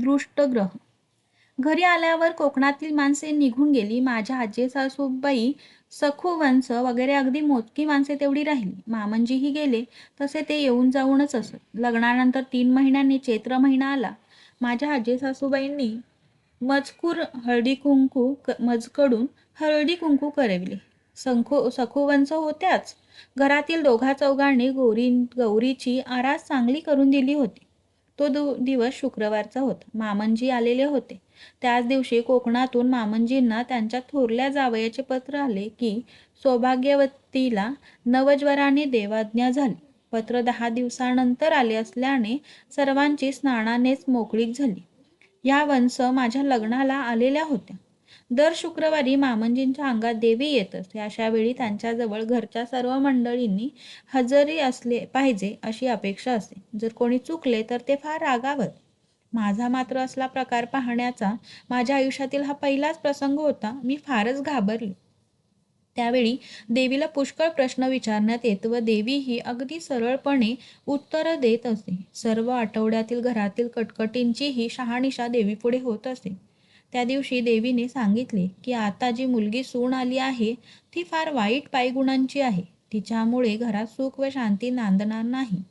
दृष्टग्रह. घरी आल्यावर कोकणातील माणसे निघून गेली. माझ्या आजी सासूबाई, सखुवंश वगैरे अगदी मोजकी माणसे तेवढी राहिली. मामंजीही गेले. तसे ते येऊन जाऊनच असत. लग्नानंतर 3 महिन्यांनी चैत्र महिना आला. माझ्या आजी सासूबाईंनी मजकडून हळदी कुंकू करविले. सखुवंश होत्याच. घरातील दोघा चौघांनी गौरीची आरास चांगली करून दिली होती. तो दिवस शुक्रवारचा होता. मामंजी आलेले होते. त्याच दिवशी कोकणातून मामंजींना त्यांच्या थोरल्या जावयाचे पत्र आले की सौभाग्यवतीला नवज्वराने देवाज्ञा झाली. पत्र 10 दिवसानंतर आले असल्याने सर्वांची स्नानानेच मोकळीक झाली. या वंश माझ्या लग्नाला आलेल्या होत्या. दर शुक्रवारी मामंजींच्या अंगात देवी येत असते. अशा वेळी त्यांच्याजवळ घरच्या सर्व मंडळींनी हजेरी असले पाहिजे अशी अपेक्षा असते. जर कोणी चुकले तर ते फार रागावत. माझा मात्र असला प्रकार पाहण्याचा माझ्या आयुष्यातील हा पहिलाच प्रसंग होता. मी फारच घाबरले. त्यावेळी देवीला पुष्कळ प्रश्न विचारण्यात येत व देवी ही अगदी सरळपणे उत्तरं देत असते. सर्व आठवड्यातील घरातील कटकटींचीही शहानिशा देवीपुढे होत असते. त्या दिवशी देवीने सांगितले की आता जी मुलगी सून आली आहे ती फार वाईट पायगुणांची आहे. तिच्यामुळे घरात सुख व शांती नांदणार नाही.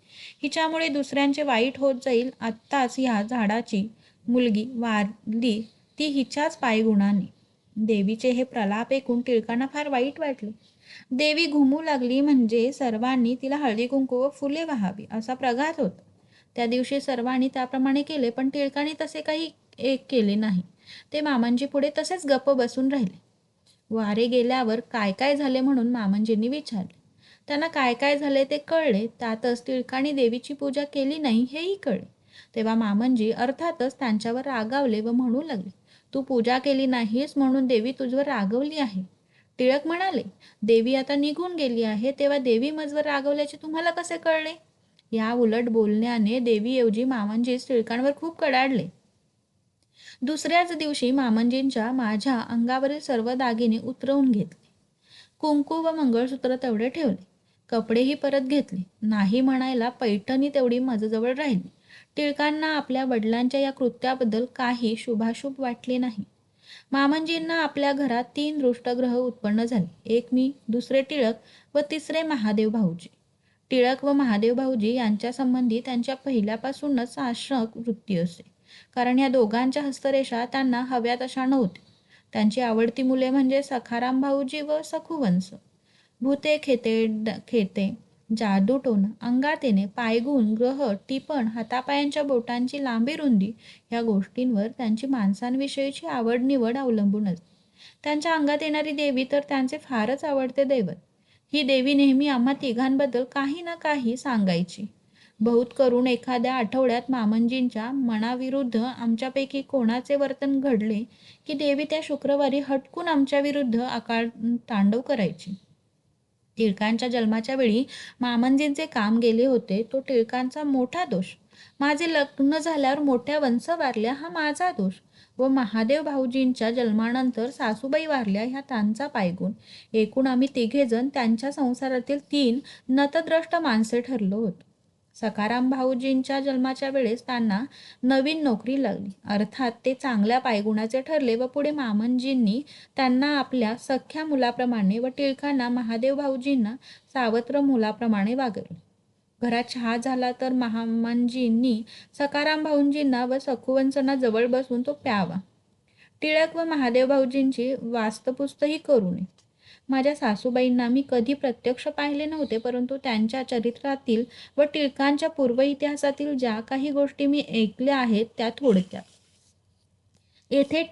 हिच्यामुळे दुसऱ्यांचे वाईट होत जाईल. आत्ताच ह्या झाडाची मुलगी वारली ती हिच्याच पायगुणाने. देवीचे हे प्रलाप ऐकून टिळकांना फार वाईट वाटले. देवी घुमू लागली म्हणजे सर्वांनी तिला हळदी कुंकू व फुले वाहावी असा प्रघात होता. त्या दिवशी सर्वांनी त्याप्रमाणे केले, पण टिळकांनी तसे काही केले नाही. ते मामांजी पुढे तसेच गप्प बसून राहिले. वारे गेल्यावर काय काय झाले म्हणून मामंजींनी विचारले. त्यांना काय काय झाले ते कळले. त्यातच टिळकांनी देवीची पूजा केली नाही हेही कळले. तेव्हा मामंजी अर्थातच त्यांच्यावर रागावले व म्हणू लागले, तू पूजा केली नाहीस म्हणून देवी तुझवर रागवली आहे. टिळक म्हणाले, देवी आता निघून गेली आहे तेव्हा देवी मजवर रागवल्याचे तुम्हाला कसे कळले? या उलट बोलण्याने देवीऐवजी मामंजीच टिळकांवर खूप कडाडले. दुसऱ्याच दिवशी मामंजींच्या माझ्या अंगावरील सर्व दागिने उतरवून घेतले. कुंकू व मंगळसूत्र तेवढे ठेवले. कपडेही परत घेतले. नाही म्हणायला पैठणी तेवढी माझ्याजवळ राहिली. टिळकांना आपल्या वडिलांच्या या कृत्याबद्दल काही शुभाशुभ वाटले नाही. मामंजींना आपल्या घरात 3 दृष्टग्रह उत्पन्न झाले. एक मी, दुसरे टिळक व तिसरे महादेव भाऊजी. टिळक व महादेव भाऊजी यांच्या संबंधी त्यांच्या पहिल्यापासूनच साशंक वृत्ती असते. कारण या दोघांच्या हस्तरेषा त्यांना हव्या तशा नव्हत्या. त्यांची आवडती मुले म्हणजे सखाराम भाऊजी व सखुवंश. भूते खेते, जादूटोणा, अंगात येणे, पायगुण, ग्रह, टिपण, हातापायांच्या बोटांची लांबी रुंदी या गोष्टींवर त्यांची माणसांविषयीची आवड निवड अवलंबून असते. त्यांच्या अंगात येणारी देवी तर त्यांचे फारच आवडते दैवत. ही देवी नेहमी आम्हा तिघांबद्दल काही ना काही सांगायची. बहुत करून एखाद्या आठवड्यात मामंजींच्या मनाविरुद्ध आमच्यापैकी कोणाचे वर्तन घडले की देवी त्या शुक्रवारी हटकून आमच्या विरुद्ध अकाळ तांडव करायची. टिळकांच्या जन्माच्या वेळी मामंजींचे काम गेले होते तो टिळकांचा मोठा दोष. माझे लग्न झाल्यावर मोठ्या वंश वारल्या हा माझा दोष व महादेव भाऊजींच्या जन्मानंतर सासूबाई वारल्या ह्या त्यांचा पायगुण. एकूण आम्ही तिघेजण त्यांच्या संसारातील 3 नतद्रष्ट माणसे ठरलो होतो. सखाराम भाऊजींच्या जन्माच्या वेळेस त्यांना नवीन नोकरी लागली. अर्थात ते चांगल्या पायगुणाचे ठरले व पुढे मामंजींनी त्यांना आपल्या सख्या मुलाप्रमाणे व टिळकांना महादेव भाऊजींना सावत्र मुलाप्रमाणे वागवले. घरात चहा झाला तर मामंजींनी सखाराम भाऊजींना व सखुवंशांना जवळ बसून तो प्यावा. टिळक व महादेव भाऊजींची वास्तपुस्तही करू नये. माझ्या सासूबाईंना मी कधी प्रत्यक्ष पाहिले नव्हते, परंतु त्यांच्या चरित्रातील व टिळकांच्या पूर्व इतिहासातील ज्या काही गोष्टी मी ऐकल्या आहेत त्या थोडक्यात येथे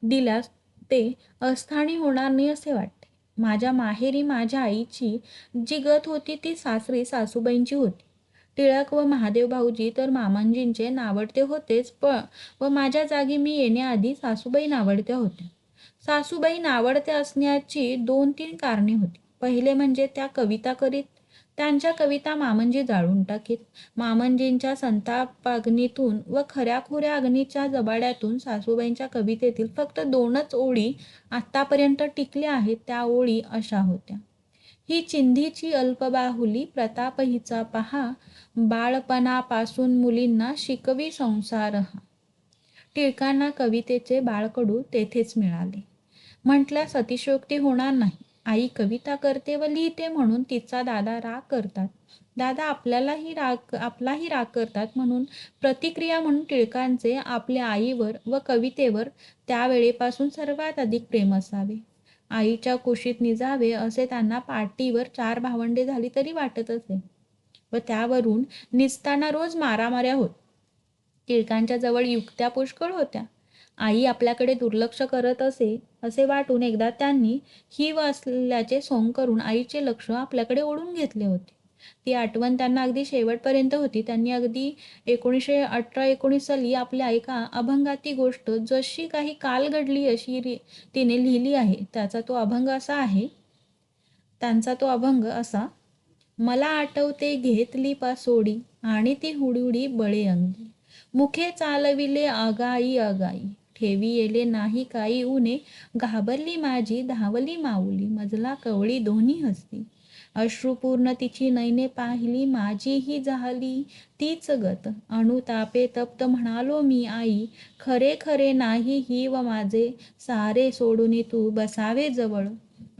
दिल्यास ते अस्थानी होणार नाही असे वाटते. माझ्या माहेरी माझ्या आईची जी गत होती ती सासरी सासूबाईंची होती. टिळक व महादेव भाऊजी तर मामंजींचे नावडते होतेच, व माझ्या जागी मी येण्याआधी सासूबाई नावडत्या होत्या. सासूबाई नावडत्या असण्याची 2-3 कारणे होती. पहिले म्हणजे त्या कविता करीत. त्यांच्या कविता मामंजी जाळून टाकीत. मामंजींच्या संतापाग्नीतून व खऱ्याखुऱ्या अग्नीच्या जबाड्यातून सासूबाईंच्या कवितेतील फक्त 2च ओळी आत्तापर्यंत टिकल्या आहेत. त्या ओळी अशा होत्या. ही चिंधीची अल्पबाहुली प्रताप हिचा पहा, बाळपणापासून मुलींना शिकवी संसार हा. टिळकांना कवितेचे बाळकडू तेथेच मिळाले. म्हटल्यास अतिशयोक्ती होणार नाही. आई कविता करते व लिहिते म्हणून तिचा दादा राग करतात. दादा आपलाही राग करतात म्हणून प्रतिक्रिया म्हणून टिळकांचे आपल्या आईवर व कवितेवर त्यावेळेपासून सर्वात अधिक प्रेम असावे. आईच्या कुशीत निजावे असे त्यांना पाठीवर 4 भावंडे झाली तरी वाटत असे व त्यावरून निजताना रोज मारामाऱ्या होत. टिळकांच्या जवळ युक्त्या पुष्कळ होत्या. आई आपल्याकडे दुर्लक्ष करत असे वाटून एकदा त्यांनी ही असल्याचे सोंग करून आईचे लक्ष आपल्याकडे ओढून घेतले होते. ती आठवण त्यांना अगदी शेवटपर्यंत होती. त्यांनी अगदी 1918-19 साली आपल्या एका अभंगात गोष्ट जशी काही काल घडली अशी तिने लिहिली आहे. त्यांचा तो अभंग असा: मला आठवते घेतली पासोडी आणि ती हुडुडी बळे अंगी, मुखे चालविले आगाई आगाई, ठेवी येले नाही काही उणे, घाबरली माझी धावली माऊली, मजला कवळी दोन्ही हस्ती, अश्रुपूर्ण तिची नयने पाहिली, माझीही झाली तीच गत, अनुतापे तप्त म्हणालो मी आई, खरे खरे नाही ही व माझे, सारे सोडून तू बसावे जवळ,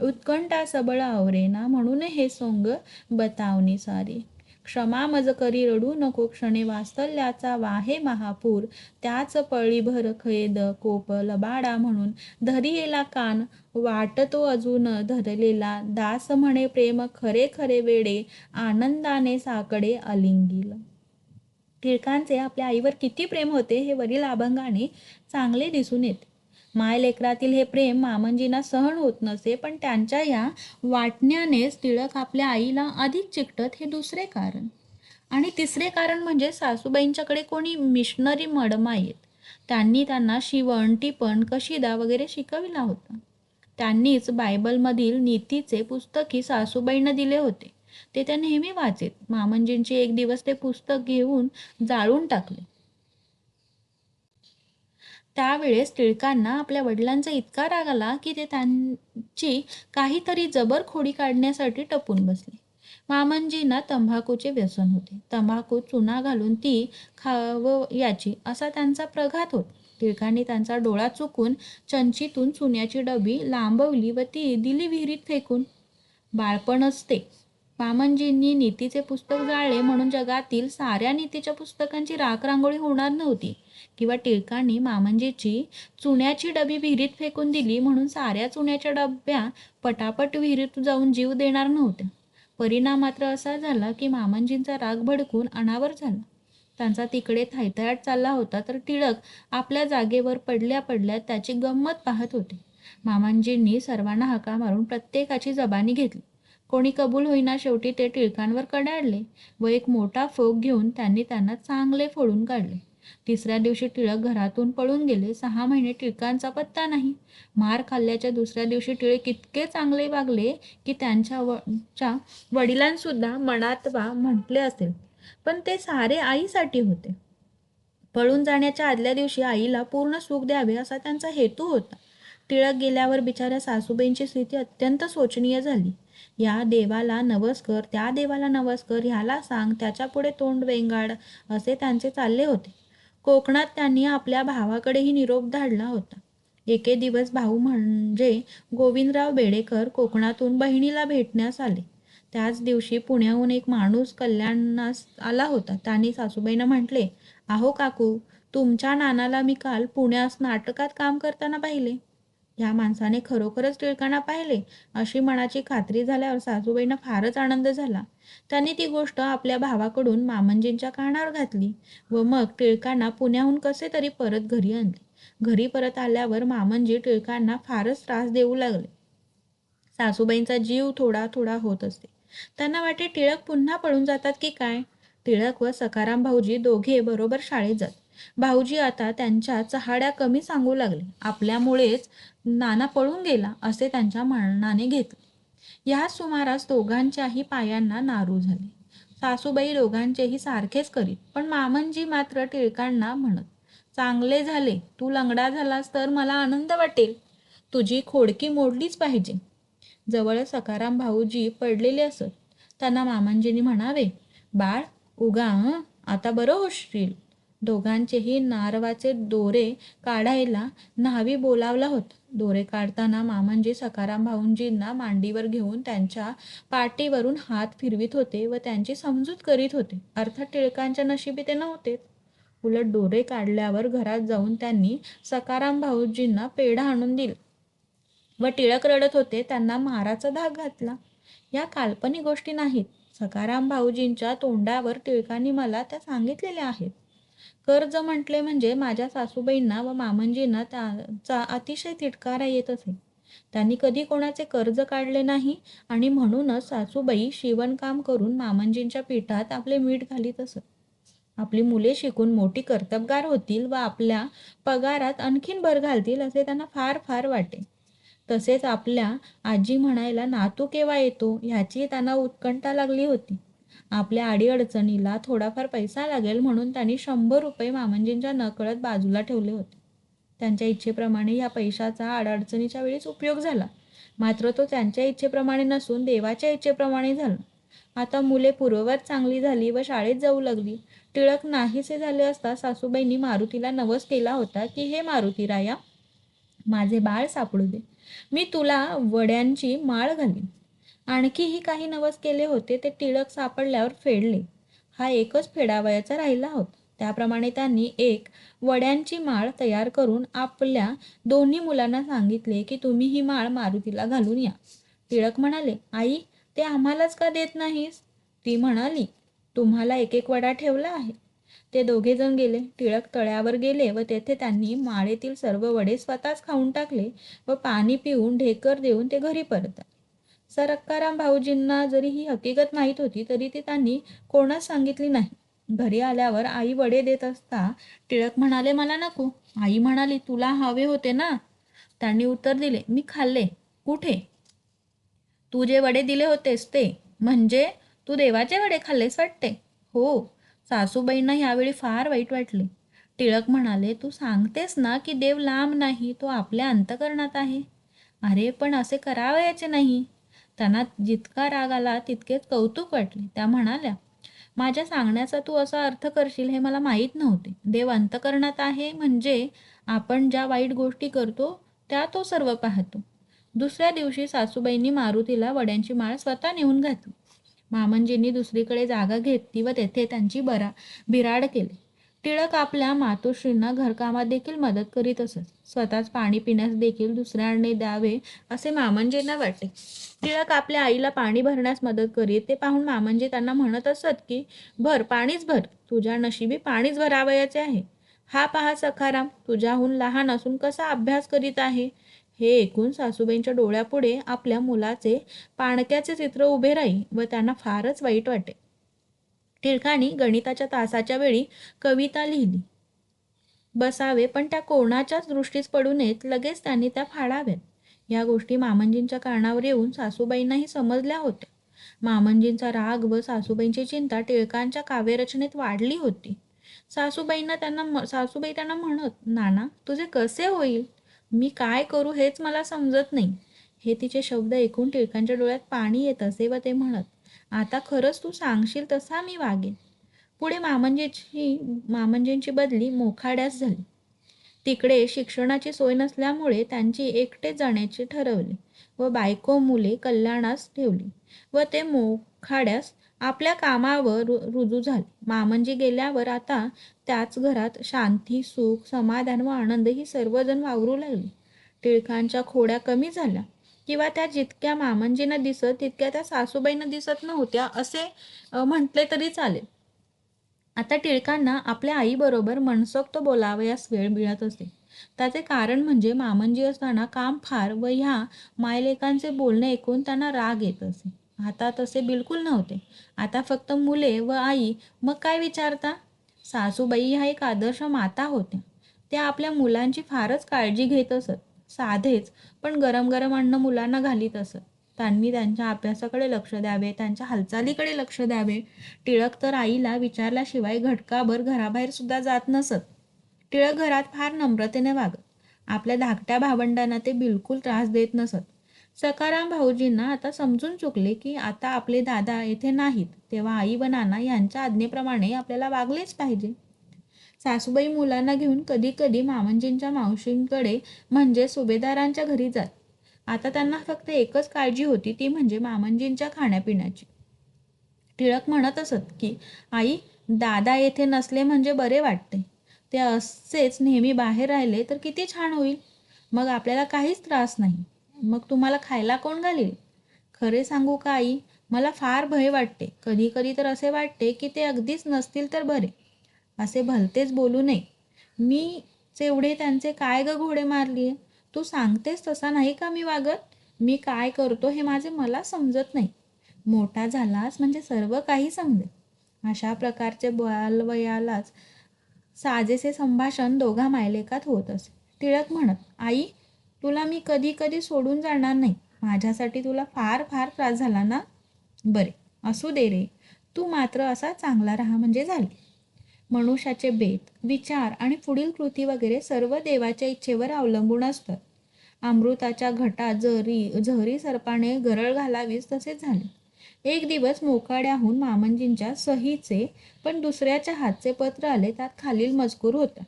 उत्कंठा सबळ आवरेना, म्हणून हे सोंग बतावनी सारे, क्षमा मज करी रडू नको क्षणे, वात्सल्याचा वाहे महापूर, त्याच पळीभर खेद कोप लबाडा, म्हणून धरी येला कान वाटतो अजून धरलेला, दास म्हणे प्रेम खरे खरे वेडे, आनंदाने साकडे अलिंगील. टिळकांचे आपल्या आईवर किती प्रेम होते हे वरील अभंगाने चांगले दिसून येते. मायलेकरातील हे प्रेम मामंजींना सहन होत नसे, पण त्यांच्या या वाटण्यानेच टिळक आपल्या आईला अधिक चिकटत हे दुसरे कारण. आणि तिसरे कारण म्हणजे सासूबाईंच्याकडे कोणी मिशनरी मडमा येत. त्यांनी त्यांना शिवण, टिपण, कशिदा वगैरे शिकविला होता. त्यांनीच बायबलमधील नीतीचे पुस्तकही सासूबाईंना दिले होते. ते त्या नेहमी वाचेत. मामंजींची एक दिवस ते पुस्तक घेऊन जाळून टाकले. त्यावेळेस टिळकांना आपल्या वडिलांचा इतका राग आला की ते त्यांची काहीतरी जबर खोडी काढण्यासाठी टपून बसले. मामंजींना तंबाखूचे व्यसन होते. तंबाखू चुना घालून ती खावयाची असा त्यांचा प्रघात होता. टिळकांनी त्यांचा डोळा चुकून चंचीतून चुन्याची डबी लांबवली व ती दिली विहिरीत फेकून. बाळपणच ते. मामंजींनी नीतीचे पुस्तक जाळले म्हणून जगातील साऱ्या नीतीच्या पुस्तकांची राखरांगोळी होणार नव्हती, किंवा टिळकांनी मामंजीची चुन्याची डबी विहिरीत फेकून दिली म्हणून साऱ्या चुन्याच्या डब्या पटापट विहिरीत जाऊन जीव देणार नव्हत्या. परिणाम मात्र असा झाला की मामंजींचा राग भडकून अनावर झाला. त्यांचा तिकडे थैथयाट चालला होता तर टिळक आपल्या जागेवर पडल्या पडल्या त्याची गंमत पाहत होते. मामंजींनी सर्वांना हाका मारून प्रत्येकाची जबानी घेतली. कोणी कबूल होईना. शेवटी ते टिळकांवर कडाडले व एक मोठा फोक घेऊन त्यांनी त्यांना चांगले फोडून काढले. तिसऱ्या दिवशी टिळक घरातून पळून गेले. 6 महिने टिळकांचा पत्ता नाही. मार खाल्ल्याच्या दुसऱ्या दिवशी टिळक इतके चांगले वागले की त्यांच्या वडिलांसुद्धा मनात वा म्हटले असेल, पण ते सारे आईसाठी होते. पळून जाण्याच्या आदल्या दिवशी आईला पूर्ण सुख द्यावे असा त्यांचा हेतू होता. टिळक गेल्यावर बिचाऱ्या सासूबाईंची स्थिती अत्यंत शोचनीय झाली. या देवाला नवस कर, त्या देवाला नवस कर, ह्याला सांग, त्याच्या पुढे तोंड वेंगाड असे त्यांचे चालले होते. कोकणात त्यांनी आपल्या भावाकडेही निरोप धाडला होता. एके दिवस भाऊ म्हणजे गोविंदराव बेडेकर कोकणातून बहिणीला भेटण्यास आले. त्याच दिवशी पुण्याहून एक माणूस कल्याणास आला होता. त्यांनी सासूबाईंना म्हटले, अहो काकू, तुमच्या नानाला मी काल पुण्यास नाटकात काम करताना पाहिले. या माणसाने खरोखरच टिळकांना पाहिले अशी मनाची खात्री झाल्यावर सासूबाईंना फारच आनंद झाला. त्यांनी ती गोष्ट आपल्या भावाकडून मामंजींच्या कानावर घातली व मग टिळकांना पुण्याहून कसे तरी परत घरी आणले. घरी परत आल्यावर मामंजी टिळकांना फारच त्रास देऊ लागले. सासूबाईंचा जीव थोडा थोडा होत असे. त्यांना वाटे टिळक पुन्हा पळून जातात की काय. टिळक व सखाराम भाऊजी दोघे बरोबर शाळेत जात. भाऊजी आता त्यांच्या चहाड्या कमी सांगू लागले. आपल्यामुळेच नाना पळून गेला असे त्यांच्या मनाने घेतले. ह्याच सुमारास दोघांच्याही पायांना नारू झाले. सासूबाई दोघांचेही सारखेच करीत, पण मामंजी मात्र टिळकांना म्हणत, चांगले झाले, तू लंगडा झालास तर मला आनंद वाटेल. तुझी खोडकी मोडलीच पाहिजे. जवळ सखाराम भाऊजी पडलेले असत. त्यांना मामंजींनी म्हणावे, बाळ उगा आता बरं होशील. दोघांचेही नारवाचे दोरे काढायला न्हावी बोलावला होता. दोरे काढताना मामांजी सखाराम भाऊंजींना मांडीवर घेऊन त्यांच्या पाठीवरून हात फिरवित होते व त्यांची समजूत करीत होते. अर्थात टिळकांच्या नशिबी ते नव्हतेच. उलट दोरे काढल्यावर घरात जाऊन त्यांनी सखाराम भाऊजींना पेढा आणून दिला व टिळक रडत होते त्यांना माराचा धाक घातला. या काल्पनिक गोष्टी नाहीत. सखाराम भाऊजींच्या तोंडावर टिळकांनी मला त्या सांगितलेल्या आहेत. कर्ज म्हटले म्हणजे माझ्या सासूबाईंना व मामंजींना त्याचा अतिशय तिटकारा येत असे. त्यांनी कधी कोणाचे कर्ज काढले नाही आणि म्हणूनच सासूबाई शिवणकाम करून मामंजींच्या पिठात आपले मीठ घालीत असत. आपली मुले शिकून मोठी कर्तबगार होतील व आपल्या पगारात आणखीन भर घालतील असे त्यांना फार फार वाटे. तसेच आपल्या आजी म्हणायला नातू केव्हा येतो ह्याची त्यांना उत्कंठा लागली होती. आपल्या अडीअडचणीला थोडाफार पैसा लागेल म्हणून त्यांनी 100 रुपये मामंजींच्या नकळत बाजूला ठेवले होते. त्यांच्या इच्छेप्रमाणे या पैशाचा अडचणीच्या वेळीच उपयोग झाला. मात्र तो त्यांच्या इच्छेप्रमाणे नसून देवाच्या इच्छेप्रमाणे झाला. आता मुले पूर्ववत चांगली झाली व शाळेत जाऊ लागली. टिळक नाहीसे झाले असता सासूबाईंनी मारुतीला नवस केला होता की हे मारुतीराया, माझे बाळ सापडू दे, मी तुला वड्यांची माळ घालीन. आणखीही काही नवस केले होते ते टिळक सापडल्यावर फेडले. हा एकच फेडावयाचा राहिला होता. त्याप्रमाणे त्यांनी एक वड्यांची माळ तयार करून आपल्या दोन्ही मुलांना सांगितले की तुम्ही ही माळ मारुतीला घालून या. टिळक म्हणाले, आई ते आम्हालाच का देत नाहीस? ती म्हणाली, तुम्हाला एक एक वडा ठेवला आहे. ते दोघेजण गेले. टिळक तळ्यावर गेले व तेथे त्यांनी माळेतील सर्व वडे स्वतःच खाऊन टाकले व पाणी पिऊन ढेकर देऊन ते घरी परतले. सखाराम भाऊजींना जरी ही हकीकत माहीत होती तरी ती त्यांनी कोणास सांगितली नाही. घरी आल्यावर आई वडे देत असता टिळक म्हणाले, मला नको. आई म्हणाली, तुला हवे होते ना? त्यांनी उत्तर दिले, मी खाल्ले. कुठे? तू जे वडे दिले होतेस ते. म्हणजे तू देवाचे वडे खाल्लेस वाटते? हो. सासूबाईंना ह्यावेळी फार वाईट वाटले. टिळक म्हणाले, तू सांगतेस ना की देव लांब नाही, तो आपल्या अंतःकरणात आहे. अरे पण असे करावयाचे नाही. त्यांना जितका राग आला तितकेच कौतुक वाटले. त्या म्हणाल्या, माझ्या सांगण्याचा तू असा अर्थ करशील हे मला माहीत नव्हते. देव अंतःकरणात आहे म्हणजे आपण ज्या वाईट गोष्टी करतो त्या तो सर्व पाहतो. दुसऱ्या दिवशी सासूबाईंनी मारुतीला वड्यांची माळ स्वतः नेऊन घातली. मामंजींनी दुसरीकडे जागा घेतली व तेथे त्यांची बिराड केली. टिळक आपल्या मातोश्रींना घरकामात देखील मदत करीत असत. स्वतःच पाणी पिण्यास देखील दुसऱ्याने द्यावे असे मामंजींना वाटे. टिळक आपल्या आईला पाणी भरण्यास मदत करीत. ते पाहून मामंजी त्यांना म्हणत असत की भर, पाणीच भर, तुझ्या नशिबी पाणीच भरावयाचे आहे. हा पहा सखाराम तुझ्याहून लहान असून कसा अभ्यास करीत आहे. हे ऐकून सासूबाईंच्या डोळ्यापुढे आपल्या मुलाचे पाणक्याचे चित्र उभे राही व त्यांना फारच वाईट वाटे. टिळकांनी गणिताच्या तासाच्या वेळी कविता लिहिली बसावे पण त्या कोणाच्याच दृष्टीस पडू नयेत, लगेच त्यांनी त्या फाडाव्यात. या गोष्टी मामंजींच्या कानावर येऊन सासूबाईंनाही समजल्या होत्या. मामंजींचा राग व सासूबाईंची चिंता टिळकांच्या काव्यरचनेत वाढली होती. सासूबाई त्यांना म्हणत, नाना तुझे कसे होईल? मी काय करू हेच मला समजत नाही. हे तिचे शब्द ऐकून टिळकांच्या डोळ्यात पाणी येत असे व ते म्हणत, आता खरंच तू सांगशील तसा मी वागेन. पुढे मामंजींची बदली मोखाड्यास झाली. तिकडे शिक्षणाची सोय नसल्यामुळे त्यांची एकटे जाण्याचे ठरवले व बायको मुले कल्याणास ठेवली व ते मोखाड्यास आपल्या कामावर रुजू झाले. मामंजी गेल्यावर आता त्याच घरात शांती, सुख, समाधान व आनंद ही सर्वजण वावरू लागली. टिळकांच्या खोड्या कमी झाल्या किंवा त्या जितक्या मामंजींना दिसत तितक्या त्या सासूबाईंना दिसत नव्हत्या असे म्हटले तरी चालेल. आता टिळकांना आपल्या आईबरोबर मनसोक्त बोलावयास वेळ मिळत असे. त्याचे कारण म्हणजे मामंजी असताना काम फार व ह्या मायलेकांचे बोलणे ऐकून त्यांना राग येत असे. आता तसे बिलकुल नव्हते. आता फक्त मुले व आई. मग काय विचारता? सासूबाई ह्या एक आदर्श माता होत्या. त्या आपल्या मुलांची फारच काळजी घेत असत. साधेच पण गरम गरम अन्न मुलांना घालीत असत. त्यांनी त्यांच्या अभ्यासाकडे लक्ष द्यावे, त्यांच्या हालचालीकडे लक्ष द्यावे. टिळक तर आईला विचारल्याशिवाय घटकाभर घराबाहेर सुद्धा जात नसत. टिळक घरात फार नम्रतेने वागत. आपल्या धाकट्या भावंडांना ते बिलकुल त्रास देत नसत. सखाराम भाऊजींना आता समजून चुकले की आता आपले दादा येथे नाहीत तेव्हा आई व नाना यांच्या आज्ञेप्रमाणे आपल्याला वागलेच पाहिजे. सासूबाई मुलांना घेऊन कधी कधी मामंजींच्या मावशींकडे म्हणजे सुभेदारांच्या घरी जात. आता त्यांना फक्त एकच काळजी होती, ती म्हणजे मामंजींच्या खाण्यापिण्याची. टिळक म्हणत असत की, आई, दादा येथे नसले म्हणजे बरे वाटते. ते असेच नेहमी बाहेर राहिले तर किती छान होईल. मग आपल्याला काहीच त्रास नाही. मग तुम्हाला खायला कोण घालील? खरे सांगू का आई, मला फार भय वाटते. कधी कधी तर असे वाटते की ते अगदीच नसतील तर बरे. असे भलतेच बोलू नये. मी एवढे त्यांचे काय ग घोडे मारलीये? तू सांगतेस तसा नाही का मी वागत? मी काय करतो हे माझे मला समजत नाही. मोठा झालास म्हणजे सर्व काही समजेल. अशा प्रकारचे बालवयालाच साजेसे संभाषण दोघा मायलेकात होत असे. टिळक म्हणत, आई, तुला मी कधी कधी सोडून जाणार नाही. माझ्यासाठी तुला फार फार त्रास झाला ना? बरे, असू दे रे. तू मात्र असा चांगला राहा म्हणजे झाले. मनुष्याचे बेत, विचार आणि पुढील कृती वगैरे सर्व देवाच्या इच्छेवर अवलंबून असतात. अमृताच्या घटात झहरी सर्पाने गरळ घालावीस तसे झाले. एक दिवस मोकाड्याहून मामंजींच्या सहीचे पण दुसऱ्याच्या हातचे पत्र आले. त्यात खालील मजकूर होता.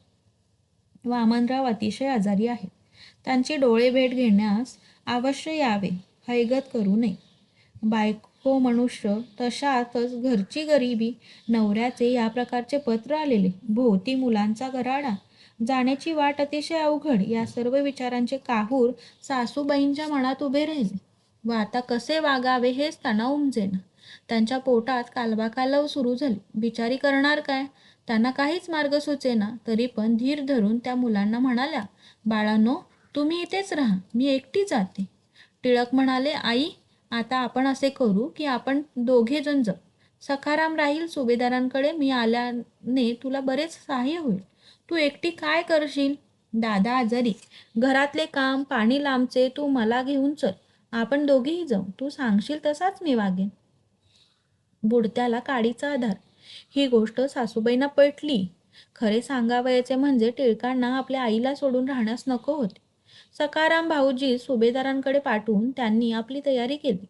वामनराव अतिशय आजारी आहेत. त्यांची डोळे भेट घेण्यास अवश्य यावे. हैगत करू नये. बायको मनुष्य, तशातच घरची गरिबी. नवऱ्याचे या प्रकारचे पत्र आलेले. भोवती मुलांचा गराडा. जाण्याची वाट अतिशय अवघड. या सर्व विचारांचे काहूर सासूबाईंच्या मनात उभे राहिले व आता कसे वागावे हेच त्यांना उमजेना. त्यांच्या पोटात कालवाकालव सुरू झाली. बिचारी करणार काय? त्यांना काहीच मार्ग सुचेना. तरी पण धीर धरून त्या मुलांना म्हणाल्या, बाळांनो, तुम्ही इथेच राहा, मी एकटी जाते. टिळक म्हणाले, आई, आता आपण असे करू की आपण दोघे जण जाऊ. सखाराम राहील सुभेदारांकडे. मी आल्याने तुला बरेच सहाय्य होईल. तू एकटी काय करशील? दादा आजारी, घरातले काम, पाणी लांबचे. तू मला घेऊन चल. आपण दोघेही जाऊ. तू सांगशील तसाच मी वागेन. बुडत्याला काडीचा आधार. ही गोष्ट सासूबाईंना पटली. खरे सांगावयाचे म्हणजे टिळकांना आपल्या आईला सोडून राहण्यास नको होते. सखाराम भाऊजी सुभेदारांकडे पाठवून त्यांनी आपली तयारी केली.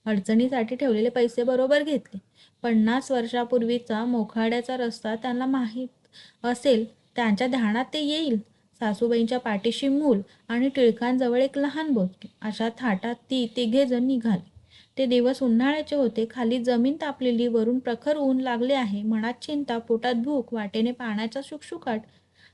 अडचणीसाठी ठेवलेले पैसे बरोबर घेतले. 50 वर्षापूर्वीचा मोखाड्याचा रस्ता त्यांना माहीत असेल. त्यांच्या ध्यानात ते येईल. सासूबाईंच्या पाठीशी मूल आणि टिळकांजवळ एक लहान बोचके. अशा थाटात ती तिघेजण निघाली. ते दिवस उन्हाळ्याचे होते. खाली जमीन तापलेली, वरून प्रखर ऊन लागले आहे. मनात चिंता, पोटात भूक, वाटेने पाण्याचा शुकशुकाट.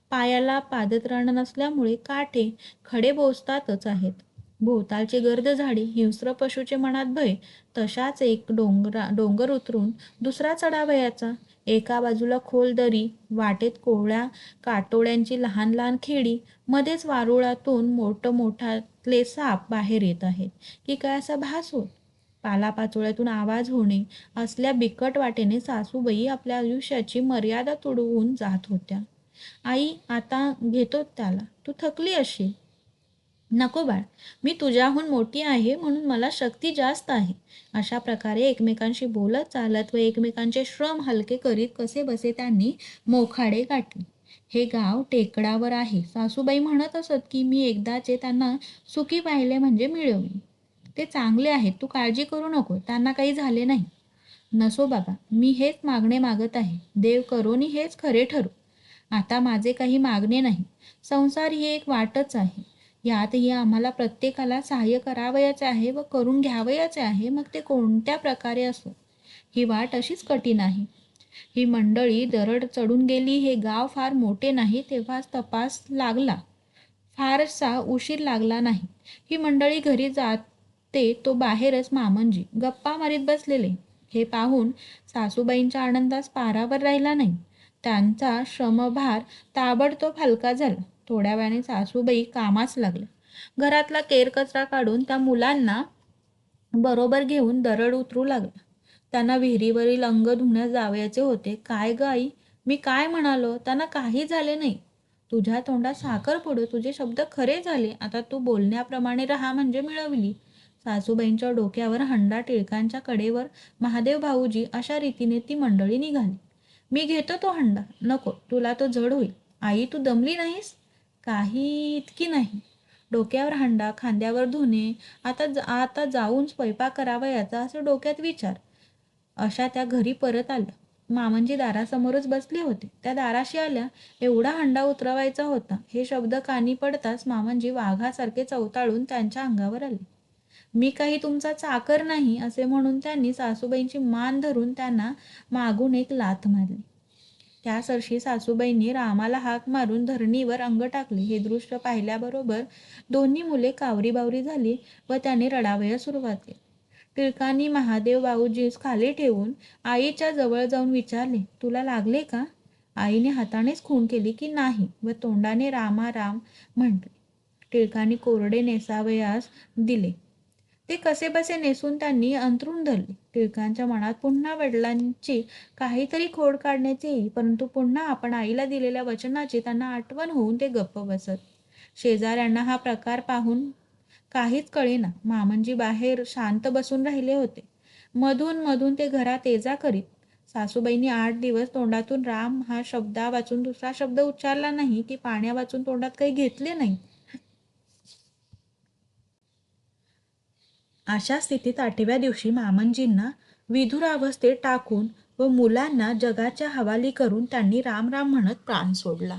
पायाला पादत्राण नसल्यामुळे काठे, खडे बोचतातच आहेत. भोवतालची गर्द झाडी, हिंस्र पशूचे मनात भय. तशाच एक डोंगर उतरून दुसरा चढावयाचा. एका बाजूला खोल दरी, वाटेत कोवळ्या काटोळ्यांची लहान लहान खेडी, मध्येच वारुळातून मोठातले साप बाहेर येत आहेत की काय असा भास होत. पालापाचोळ्यातून आवाज होणे. असल्या बिकट वाटेने सासूबाई आपल्या आयुष्याची मर्यादा तुडवून जात होत्या. आई, आता घेतो त्याला. तू थकली असशील. नको बाळ, मी तुझ्याहून मोठी आहे म्हणून मला शक्ती जास्त आहे. अशा प्रकारे एकमेकांशी बोलत चालत व एकमेकांचे श्रम हलके करीत कसेबसे त्यांनी मोखाडे गाठले. हे गाव टेकडावर आहे. सासूबाई म्हणत असत की मी एकदाचे त्यांना सुखी पाहिले म्हणजे मिळवले. ते चांगले आहेत, तू काळजी करू नको, त्यांना काही झाले नाही. नसो बाबा, मी हेच मागणे मागत आहे. देव करोनी हेच खरे ठरो. आता माझे काही मागणे नाही. संसार ही एक वाटच आहे. यातही आम्हाला प्रत्येकाला सहाय्य करावयाचे आहे व करून घ्यावयाचे आहे, मग ते कोणत्या प्रकारे असो. ही वाट अशीच कठीण आहे. ही मंडळी दरड चढून गेली. हे गाव फार मोठे नाही तेव्हाच तपास लागला. फारसा उशीर लागला नाही. ही मंडळी घरी जाते तो बाहेरच मामंजी गप्पा मारीत बसलेले. हे पाहून सासूबाईंच्या आनंदास पारावर राहिला नाही. त्यांचा श्रमभार ताबडतोब हलका झाला. थोड्या वेळाने सासूबाई कामास लागल्या. घरातला केरकचरा काढून त्या मुलांना बरोबर घेऊन दरड उतरू लागला. त्यांना विहिरीवरील अंग धुण्यास जावयाचे होते. काय ग आई, मी काय म्हणालो? त्यांना काही झाले नाही. तुझ्या तोंडात साखर पडू. तुझे शब्द खरे झाले. आता तू बोलण्याप्रमाणे राहा म्हणजे मिळवली. सासूबाईंच्या डोक्यावर हंडा, टिळकांच्या कडेवर महादेव भाऊजी. अशा रीतीने ती मंडळी निघाली. मी घेतो तो हंडा. नको, तुला तो जड होईल. आई, तू दमली नाहीस? काही इतकी नाही. डोक्यावर हंडा, खांद्यावर धुणे, आता जाऊन स्वयंपाक करावा याचा असं डोक्यात विचार. अशा त्या घरी परत आल्या. मामंजी दारासमोरच बसले होते. त्या दाराशी आल्या एवढा हंडा उतरवायचा होता. हे शब्द कानी पडताच मामंजी वाघासारखे चवताळून त्यांच्या अंगावर आले. मी काही तुमचा चाकर नाही असे म्हणून त्यांनी सासूबाईंची मान धरून त्यांना मागून एक लाथ मारली. त्यासरशी सासूबाईंनी रामाला हाक मारून धरणीवर अंग टाकले. हे दृश्य पाहिल्याबरोबर दोन्ही मुले कावरीबावरी झाली व त्याने रडावयास सुरुवात केली. टिळकांनी महादेव बाऊजीस खाली ठेवून आईच्या जवळ जाऊन विचारले, तुला लागले का? आईने हातानेच खूण केली की नाही व तोंडाने रामा राम म्हटले. टिळकांनी कोरडे नेसावयास दिले. ते कसेबसे नेसून त्यांनी अंथरूण धरले. टिळकांच्या मनात पुन्हा वडिलांची काहीतरी खोड काढण्याची येई, परंतु पुन्हा आपण आईला दिलेल्या वचनाची त्यांना आठवण होऊन ते गप्प बसत. शेजाऱ्यांना हा प्रकार पाहून काहीच कळेना. मामंजी बाहेर शांत बसून राहिले होते. मधून मधून ते घरात ये जा करीत. सासूबाईंनी 8 दिवस तोंडातून राम हा शब्दावाचून दुसरा शब्द उच्चारला नाही की पाण्यावाचून तोंडात काही घेतले नाही. अशा स्थितीत 8व्या दिवशी मामंजींना विधुरावस्थेत टाकून व मुलांना जगाच्या हवाली करून त्यांनी राम राम म्हणत प्राण सोडला.